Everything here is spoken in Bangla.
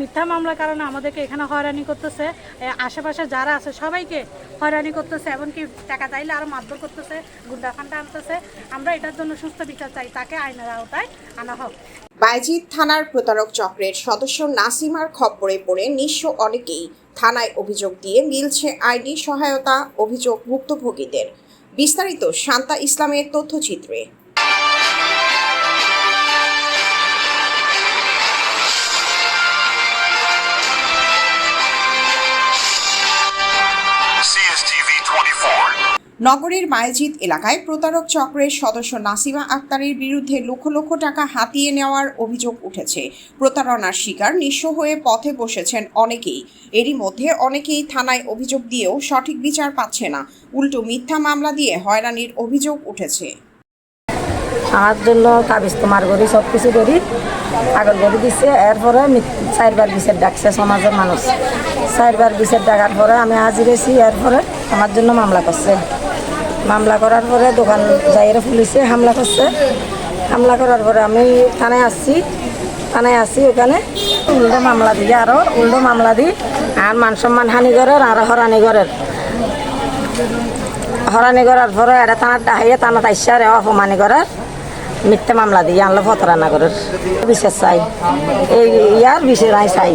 মিথ্যা মামলার কারণে আমাদেরকে এখানে হয়রানি করতেছে, আশেপাশে যারা আছে সবাইকে হয়রানি করতেছে, এমনকি টাকা চাইলে আরও মারধর করতেছে, গুন্ডা ফান্ডা আনতেছে। আমরা এটার জন্য সুস্থ বিচার চাই, তাকে আইনের আওতায় আনা হোক। বায়েজিদ থানার প্রতারক চক্রের সদস্য নাসিমার খপ্পরে পড়ে নিঃস্ব অনেকেই থানায় অভিযোগ দিয়ে মিলছে আইনি সহায়তা। অভিযোগ ভুক্তভোগীদের। বিস্তারিত শান্তা ইসলামের তথ্যচিত্রে। নগরের বায়েজিদ এলাকায় প্রতারক চক্রের সদস্য নাসিমা আক্তারের বিরুদ্ধে লক্ষ লক্ষ টাকা হাতিয়ে নেওয়ার অভিযোগ উঠেছে। প্রতারণার শিকার নিঃস্ব হয়ে পথে বসেছেন অনেকেই। এরই মধ্যে অনেকেই থানায় অভিযোগ দিয়েও সঠিক বিচার পাচ্ছে না, উল্টো মিথ্যা মামলা দিয়ে হয়রানির অভিযোগ উঠেছে। আমার জন্য কাবিজ তোমার করি, সব কিছু করি, পাগল করে দিচ্ছে। এরপরে 4বার বিচার ডাকছে সমাজের মানুষ। 4বার বিচার ডাকার পরে আমি হাজিরেছি। এরপরে আমার জন্য মামলা করছে। মামলা করার পরে দোকান যাইরে পুলিশে হামলা করছে। হামলা করার পরে আমি থানায় আসছি। ওখানে উল্টো মামলা দিয়ে উল্টো মামলা দিই আর মান সম্মান হানি করার আর হরানি করার পরে এটা থানার ডাহাইয়ে থানা তাইসার অপমানি করার মিথ্যা মামলা দিয়ে আনলো প্রতারণা করার বিচার চাই। এই ইয়ার বিচার চাই।